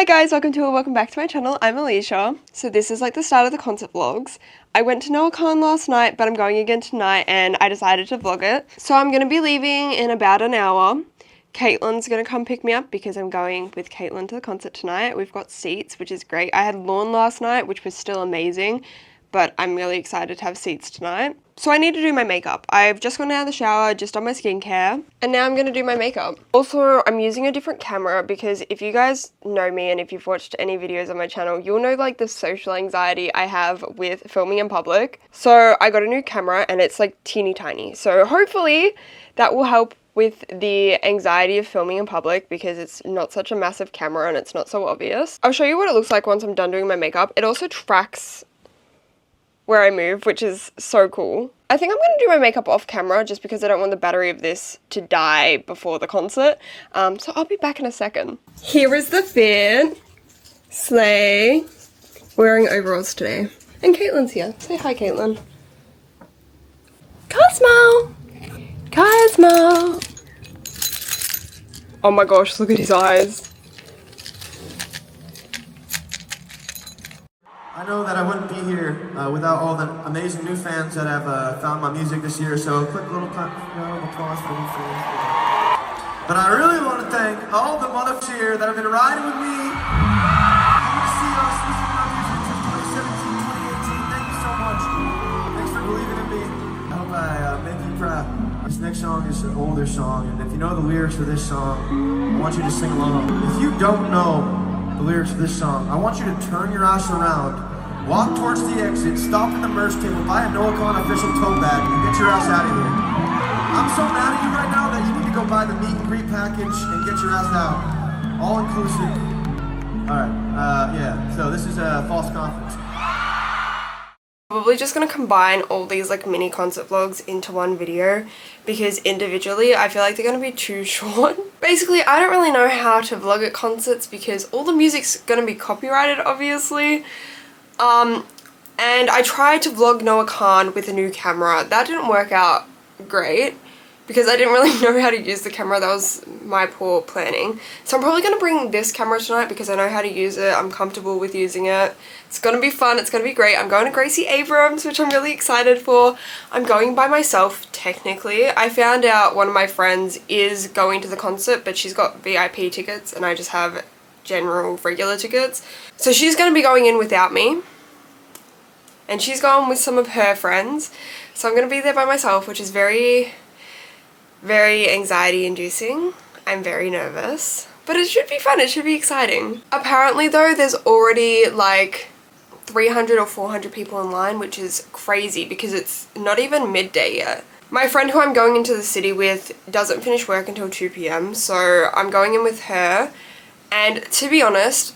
Hi guys, welcome back to my channel. I'm Alicia. So this is like the start of the concert vlogs. I went to Noah Khan last night, but I'm going again tonight and I decided to vlog it. So I'm going to be leaving in about an hour. Caitlin's going to come pick me up because I'm going with Caitlin to the concert tonight. We've got seats, which is great. I had lawn last night, which was still amazing, but I'm really excited to have seats tonight. So I need to do my makeup. I've just gone out of the shower, just done my skincare, and now I'm going to do my makeup. Also, I'm using a different camera because if you guys know me and if you've watched any videos on my channel, you'll know like the social anxiety I have with filming in public. So I got a new camera and it's like teeny tiny. So hopefully that will help with the anxiety of filming in public because it's not such a massive camera and it's not so obvious. I'll show you what it looks like once I'm done doing my makeup. It also tracks where I move, which is so cool. I think I'm going to do my makeup off camera just because I don't want the battery of this to die before the concert. So I'll be back in a second. Here is the fit. Slay. Wearing overalls today. And Caitlin's here. Say hi, Caitlin. Cosmo! Cosmo! Oh my gosh, look at his eyes. I know that I wouldn't be here without all the amazing new fans that have found my music this year, so a quick little round of applause for new fans. But I really want to thank all the mothers here that have been riding with me. You see us listening to our music since 2017, 2018. Thank you so much. Thanks for believing in me. I hope I make you proud. This next song is an older song, and if you know the lyrics for this song, I want you to sing along. If you don't know the lyrics of this song, I want you to turn your ass around, walk towards the exit, stop at the merch table, buy a Noah Khan official tote bag, and get your ass out of here. I'm so mad at you right now that you need to go buy the meet and greet package and get your ass out. All inclusive. Alright, yeah, so this is a false confidence. Probably just going to combine all these like mini concert vlogs into one video because individually I feel like they're going to be too short. Basically, I don't really know how to vlog at concerts because all the music's going to be copyrighted, obviously. And I tried to vlog Noah Khan with a new camera. That didn't work out great because I didn't really know how to use the camera. That was my poor planning. So I'm probably going to bring this camera tonight because I know how to use it. I'm comfortable with using it. It's going to be fun. It's going to be great. I'm going to Gracie Abrams, which I'm really excited for. I'm going by myself, technically. I found out one of my friends is going to the concert, but she's got VIP tickets and I just have general regular tickets. So she's going to be going in without me. And she's going with some of her friends. So I'm going to be there by myself, which is very anxiety inducing. I'm very nervous, but it should be fun. It should be exciting. Apparently though, there's already like 300 or 400 people in line, which is crazy because it's not even midday yet. My friend who I'm going into the city with doesn't finish work until 2 p.m. so I'm going in with her. And to be honest,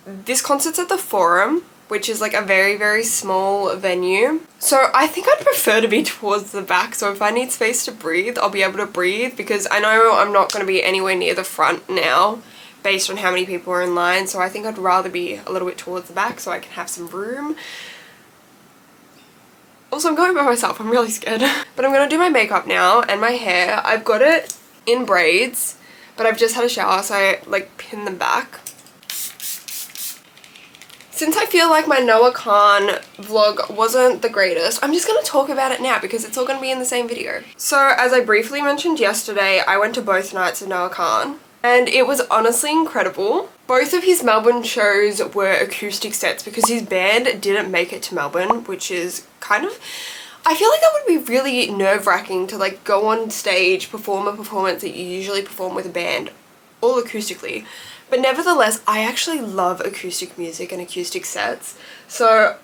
this concert's at the Forum, which is like a very small venue. So I think I'd prefer to be towards the back, so if I need space to breathe, I'll be able to breathe because I know I'm not going to be anywhere near the front now based on how many people are in line, so I think I'd rather be a little bit towards the back so I can have some room. Also, I'm going by myself, I'm really scared. But I'm going to do my makeup now and my hair. I've got it in braids, but I've just had a shower so I like pin them back. Since I feel like my Noah Khan vlog wasn't the greatest, I'm just going to talk about it now because it's all going to be in the same video. So as I briefly mentioned yesterday, I went to both nights of Noah Khan and it was honestly incredible. Both of his Melbourne shows were acoustic sets because his band didn't make it to Melbourne, which is kind of... I feel like that would be really nerve-wracking to like go on stage, perform a performance that you usually perform with a band, all acoustically. But nevertheless, I actually love acoustic music and acoustic sets, so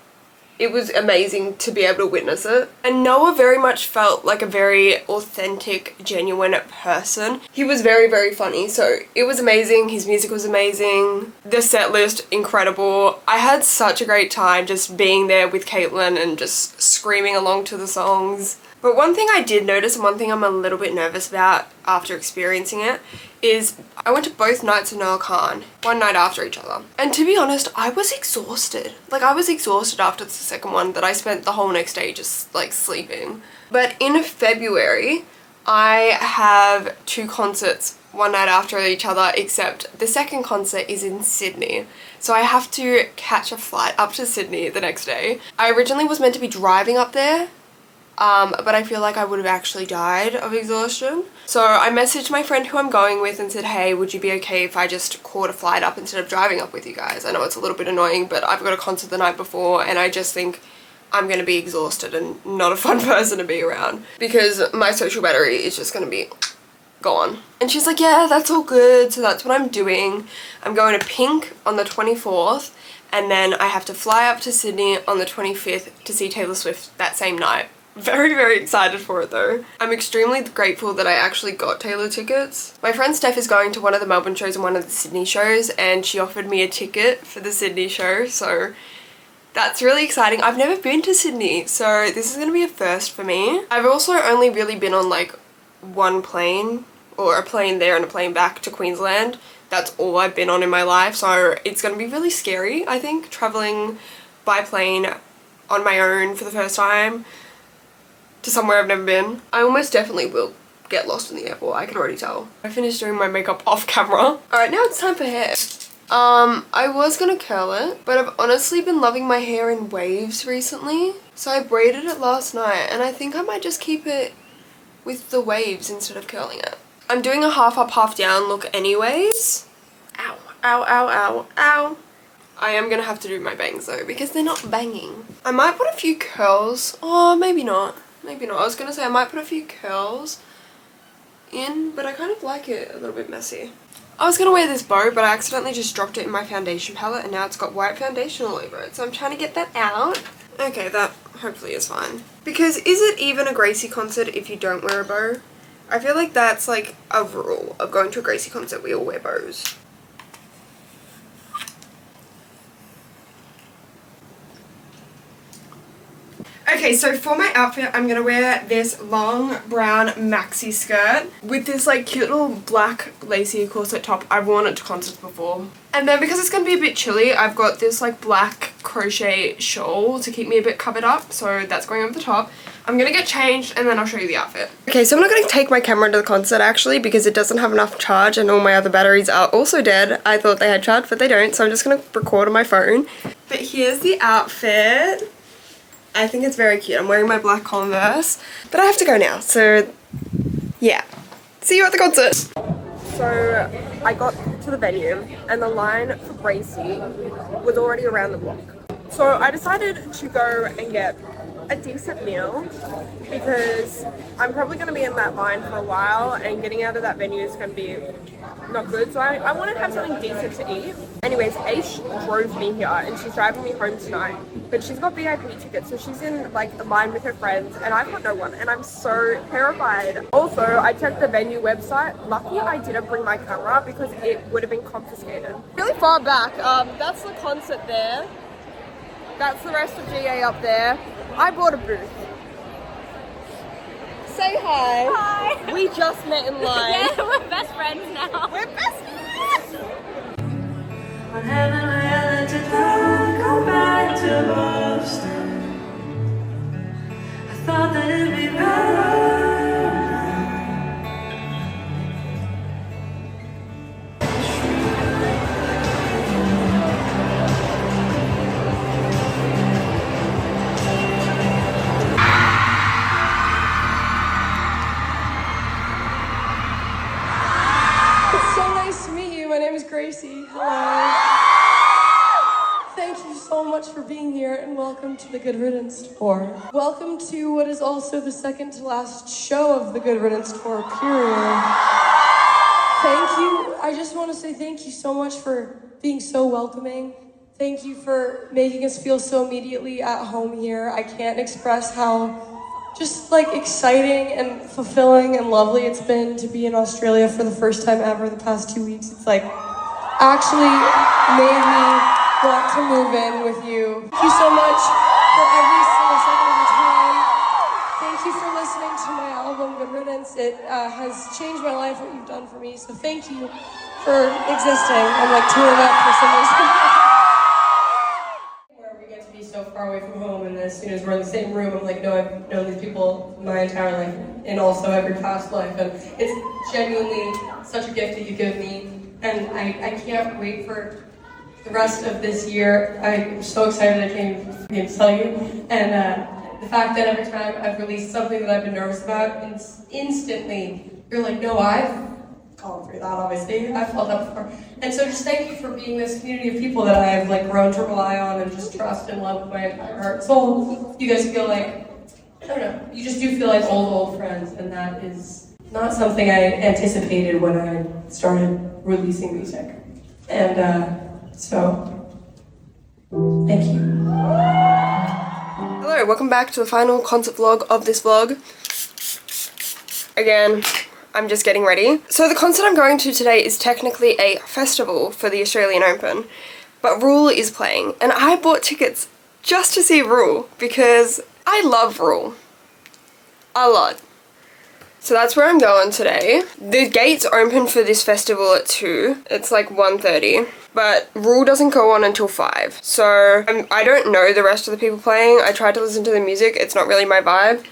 it was amazing to be able to witness it. And Noah very much felt like a very authentic, genuine person. He was very funny, so it was amazing. His music was amazing. The set list, incredible. I had such a great time just being there with Caitlin and just screaming along to the songs. But one thing I did notice and one thing I'm a little bit nervous about after experiencing it is I went to both nights of Noah Khan, one night after each other. And to be honest, I was exhausted. Like I was exhausted after the second one that I spent the whole next day just like sleeping. But in February, I have 2 concerts one night after each other, except the second concert is in Sydney. So I have to catch a flight up to Sydney the next day. I originally was meant to be driving up there, but I feel like I would have actually died of exhaustion. So I messaged my friend who I'm going with and said, hey, would you be okay if I just caught a flight up instead of driving up with you guys? I know it's a little bit annoying, but I've got a concert the night before and I just think I'm going to be exhausted and not a fun person to be around because my social battery is just going to be gone. And she's like, yeah, that's all good. So that's what I'm doing. I'm going to Pink on the 24th and then I have to fly up to Sydney on the 25th to see Taylor Swift that same night. Very, very excited for it though. I'm extremely grateful that I actually got Taylor tickets. My friend Steph is going to one of the Melbourne shows and one of the Sydney shows and she offered me a ticket for the Sydney show, so that's really exciting. I've never been to Sydney, so this is going to be a first for me. I've also only really been on like one plane, or a plane there and a plane back to Queensland. That's all I've been on in my life, so it's going to be really scary, I think, travelling by plane on my own for the first time to somewhere I've never been. I almost definitely will get lost in the airport, I can already tell. I finished doing my makeup off camera. Alright, now it's time for hair. I was gonna curl it, but I've honestly been loving my hair in waves recently. So I braided it last night and I think I might just keep it with the waves instead of curling it. I'm doing a half up, half down look anyways. Ow, ow, ow, ow, ow. I am gonna have to do my bangs though because they're not banging. I might put a few curls. Oh, maybe not. Maybe not. I was gonna say I might put a few curls in, but I kind of like it a little bit messy. I was gonna wear this bow, but I accidentally just dropped it in my foundation palette and now it's got white foundation all over it. So I'm trying to get that out. Okay, that hopefully is fine. Because is it even a Gracie concert if you don't wear a bow? I feel like that's like a rule of going to a Gracie concert, we all wear bows. Okay, so for my outfit, I'm gonna wear this long brown maxi skirt with this like cute little black lacy corset top. I've worn it to concerts before. And then because it's gonna be a bit chilly, I've got this like black crochet shawl to keep me a bit covered up. So that's going over the top. I'm gonna get changed and then I'll show you the outfit. Okay, so I'm not gonna take my camera to the concert actually because it doesn't have enough charge and all my other batteries are also dead. I thought they had charge, but they don't. So I'm just gonna record on my phone. But here's the outfit. I think it's very cute. I'm wearing my black Converse, but I have to go now, so yeah. See you at the concert! So I got to the venue and the line for Gracie was already around the block. So I decided to go and get a decent meal because I'm probably going to be in that line for a while and getting out of that venue is going to be not good. So I wanted to have something decent to eat. Anyways, Aish drove me here and she's driving me home tonight. But she's got VIP tickets, so she's in like a line with her friends and I've got no one and I'm so terrified. Also, I checked the venue website. Lucky I didn't bring my camera because it would have been confiscated. Really far back, that's the concert there. That's the rest of GA up there. I bought a booth. Say hi. Hi. We just met in line. Yeah, we're best friends now. We're best friends! What haven't I ever to do? Go back to Boston. I thought that it'd be better. It's so nice to meet you. My name is Gracie. Hello. Thank you so much for being here and welcome to the Good Riddance Tour. Welcome to what is also the second to last show of the Good Riddance Tour, period. Thank you. I just want to say thank you so much for being so welcoming. Thank you for making us feel so immediately at home here. I can't express how just like exciting and fulfilling and lovely it's been to be in Australia for the first time ever the past 2 weeks. It's like actually made me want to move in with you. Thank you so much for every single second of your time. Thank you for listening to my album, Good Riddance. It has changed my life, what you've done for me. So thank you for existing. I'm like tearing up for some reason. Where we get to be so far away from home in this as soon as we're in the same room, I'm like, no, I've known these people my entire life and also every past life. And it's genuinely such a gift that you give me. And I can't wait for the rest of this year. I'm so excited I can't even tell you. And the fact that every time I've released something that I've been nervous about, instantly you're like, no, I've gone through that, obviously. I've felt that before. And so just thank you for being this community of people that I have like grown to rely on and just trust and love with my entire heart. So you guys feel like, I don't know, you just do feel like old friends, and that is not something I anticipated when I started releasing music. And so, thank you. Hello, welcome back to the final concert vlog of this vlog. Again, I'm just getting ready. So the concert I'm going to today is technically a festival for the Australian Open, but Ruel is playing, and I bought tickets just to see Ruel because I love Ruel a lot. So that's where I'm going today. The gates open for this festival at 2. It's like 1:30. But Ruel doesn't go on until 5. So I don't know the rest of the people playing. I tried to listen to the music. It's not really my vibe.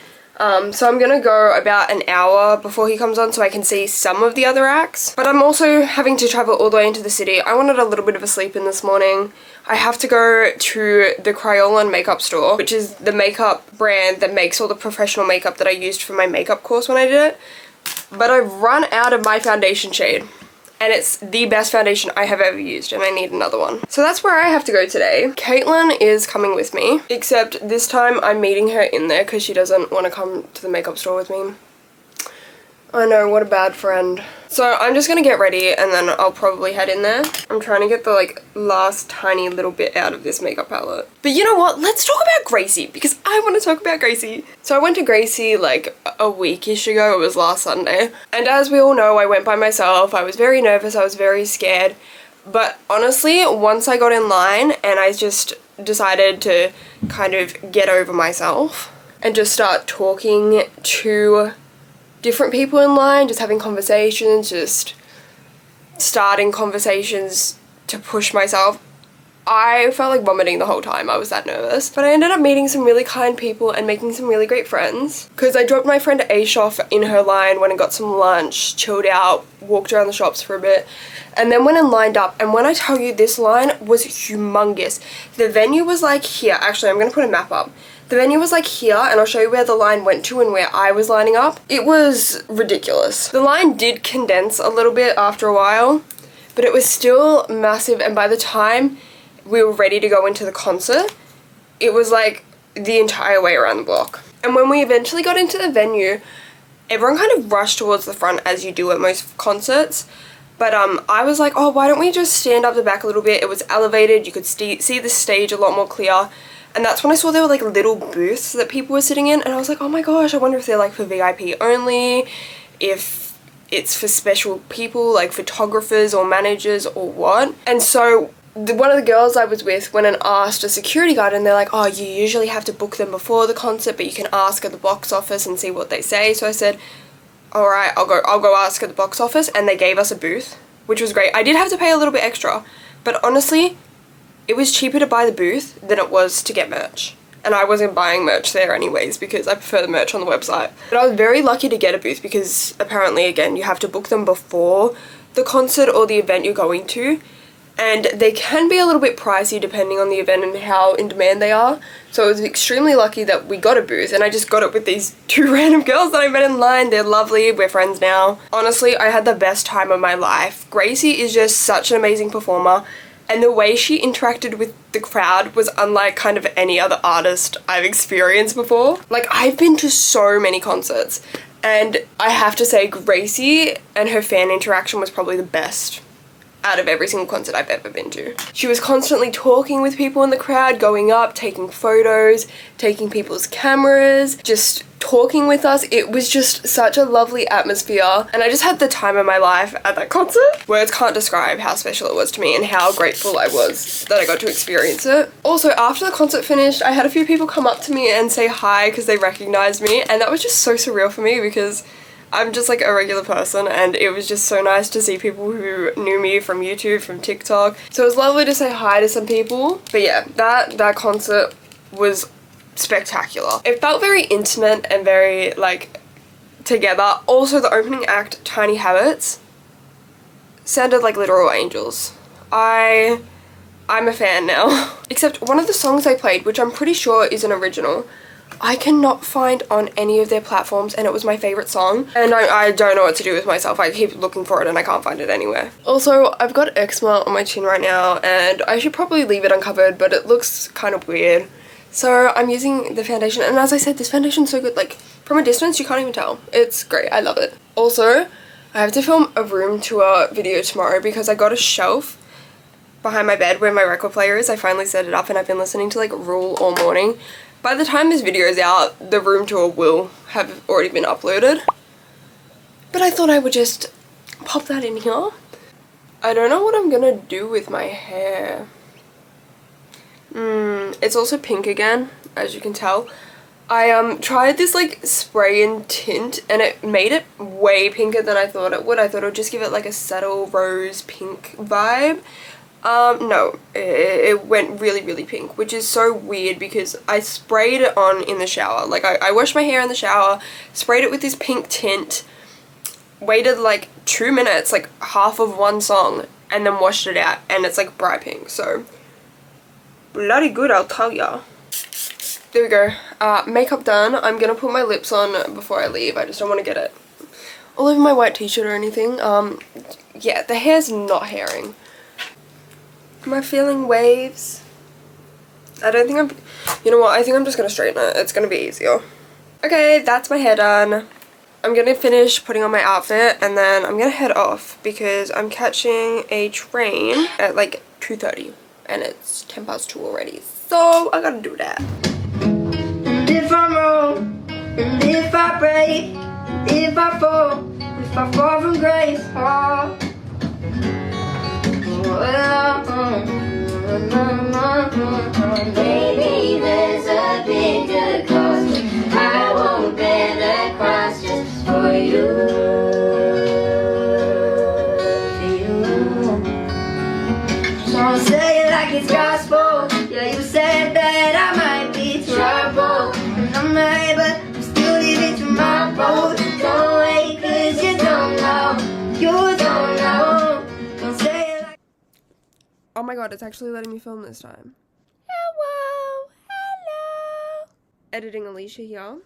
So I'm gonna go about an hour before he comes on so I can see some of the other acts. But I'm also having to travel all the way into the city. I wanted a little bit of a sleep in this morning. I have to go to the Crayola makeup store, which is the makeup brand that makes all the professional makeup that I used for my makeup course when I did it. But I've run out of my foundation shade. And it's the best foundation I have ever used, and I need another one. So that's where I have to go today. Caitlin is coming with me, except this time I'm meeting her in there because she doesn't want to come to the makeup store with me. I know, what a bad friend. So I'm just gonna get ready and then I'll probably head in there. I'm trying to get the like last tiny little bit out of this makeup palette. But you know what? Let's talk about Gracie because I want to talk about Gracie. So I went to Gracie like a weekish ago. It was last Sunday. And as we all know, I went by myself. I was very nervous. I was very scared. But honestly, once I got in line and I just decided to kind of get over myself and just start talking to different people in line, just having conversations, just starting conversations to push myself. I felt like vomiting the whole time. I was that nervous. But I ended up meeting some really kind people and making some really great friends. Because I dropped my friend Aisha off in her line, went and got some lunch, chilled out, walked around the shops for a bit, and then went and lined up. And when I tell you, this line was humongous. The venue was like here. Actually, I'm going to put a map up. The venue was like here, and I'll show you where the line went to and where I was lining up. It was ridiculous. The line did condense a little bit after a while, but it was still massive, and by the time we were ready to go into the concert, it was like the entire way around the block. And when we eventually got into the venue, everyone kind of rushed towards the front as you do at most concerts. But I was like, oh, why don't we just stand up the back a little bit? It was elevated, you could see the stage a lot more clear. And that's when I saw there were like little booths that people were sitting in, and I was like, oh my gosh, I wonder if they're like for VIP only, if it's for special people like photographers or managers or what. And so one of the girls I was with went and asked a security guard, and they're like, oh, you usually have to book them before the concert, but you can ask at the box office and see what they say. So I said, alright, I'll go ask at the box office, and they gave us a booth, which was great. I did have to pay a little bit extra, but honestly, it was cheaper to buy the booth than it was to get merch. And I wasn't buying merch there anyways because I prefer the merch on the website. But I was very lucky to get a booth because apparently, again, you have to book them before the concert or the event you're going to. And they can be a little bit pricey depending on the event and how in demand they are. So I was extremely lucky that we got a booth, and I just got it with these 2 random girls that I met in line. They're lovely, we're friends now. Honestly, I had the best time of my life. Gracie is just such an amazing performer. And the way she interacted with the crowd was unlike kind of any other artist I've experienced before. Like, I've been to so many concerts, and I have to say Gracie and her fan interaction was probably the best out of every single concert I've ever been to. She was constantly talking with people in the crowd, going up, taking photos, taking people's cameras, just talking with us. It was just such a lovely atmosphere, and I just had the time of my life at that concert. Words can't describe how special it was to me and how grateful I was that I got to experience it. Also, after the concert finished, I had a few people come up to me and say hi because they recognized me, and that was just so surreal for me because I'm just like a regular person, and it was just so nice to see people who knew me from YouTube, from TikTok. So it was lovely to say hi to some people. But yeah, that concert was spectacular. It felt very intimate and very like together. Also the opening act, Tiny Habits, sounded like literal angels. I'm a fan now. Except one of the songs they played, which I'm pretty sure is an original, I cannot find on any of their platforms, and it was my favorite song. And I don't know what to do with myself. I keep looking for it and I can't find it anywhere. Also, I've got eczema on my chin right now and I should probably leave it uncovered, but it looks kind of weird. So I'm using the foundation, and as I said, this foundation's so good. Like, from a distance, you can't even tell. It's great. I love it. Also, I have to film a room tour video tomorrow because I got a shelf behind my bed where my record player is. I finally set it up and I've been listening to like Ruel all morning. By the time this video is out, the room tour will have already been uploaded. But I thought I would just pop that in here. I don't know what I'm gonna do with my hair. It's also pink again, as you can tell. I tried this like spray and tint and it made it way pinker than I thought it would. I thought it would just give it like a subtle rose pink vibe. No, it went really, really pink, which is so weird because I sprayed it on in the shower. Like, I washed my hair in the shower, sprayed it with this pink tint, waited like 2 minutes, like half of one song, and then washed it out, and it's like bright pink, so bloody good, I'll tell ya. There we go. Makeup done. I'm gonna put my lips on before I leave. I just don't want to get it all over my white t-shirt or anything. Yeah, the hair's not hairing. Am I feeling waves? I don't think I'm... You know what? I think I'm just going to straighten it. It's going to be easier. Okay, that's my hair done. I'm going to finish putting on my outfit and then I'm going to head off because I'm catching a train at like 2:30 and it's 2:10 already. So I got to do that. And if I'm wrong, and if I break, if I fall from grace, Maybe there's a bigger cost. I won't bear the cross just for you. So say it like it's gospel. Yeah, you said that I might be trouble, and I'm right, but I'm still leaving to my boat. Don't wait, 'cause you don't know. You don't know. Don't say it like... Oh my god, it's actually letting me film this time. Hello! Editing Alicia here.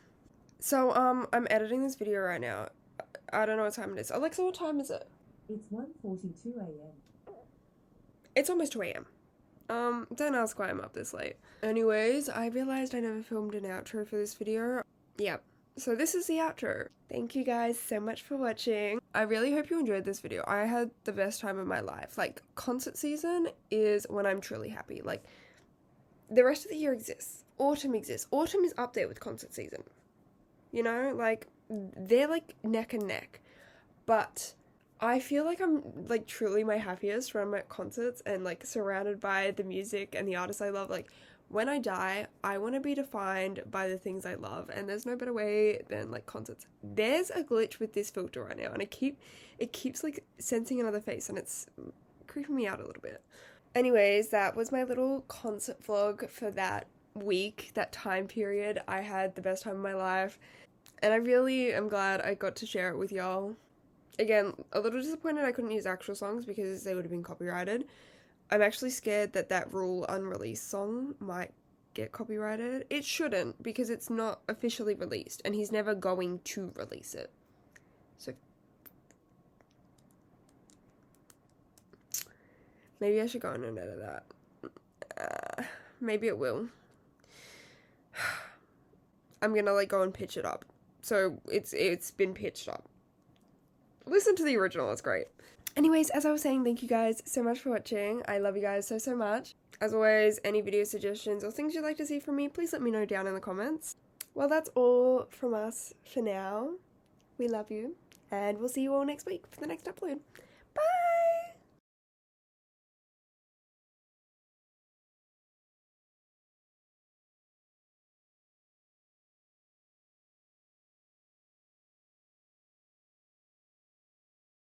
So, I'm editing this video right now. I don't know what time it is. Alexa, what time is it? It's 1:42 a.m. It's almost 2 a.m. Don't ask why I'm up this late. Anyways, I realized I never filmed an outro for this video. Yep. So this is the outro. Thank you guys so much for watching. I really hope you enjoyed this video. I had the best time of my life. Like, concert season is when I'm truly happy. Like, the rest of the year exists. Autumn exists. Autumn is up there with concert season. You know, like, they're like neck and neck. But I feel like I'm like truly my happiest when I'm at concerts and like surrounded by the music and the artists I love. Like, when I die, I want to be defined by the things I love, and there's no better way than like concerts. There's a glitch with this filter right now, and it keeps like sensing another face, and it's creeping me out a little bit. Anyways, that was my little concert vlog for that week, that time period. I had the best time of my life, and I really am glad I got to share it with y'all. Again, a little disappointed I couldn't use actual songs because they would have been copyrighted. I'm actually scared that that Ruel unreleased song might get copyrighted. It shouldn't, because it's not officially released, and he's never going to release it. So maybe I should go in and edit that. Maybe it will. I'm gonna like go and pitch it up. So it's been pitched up. Listen to the original, it's great. Anyways, as I was saying, thank you guys so much for watching. I love you guys so, so much. As always, any video suggestions or things you'd like to see from me, please let me know down in the comments. Well, that's all from us for now. We love you, and we'll see you all next week for the next upload.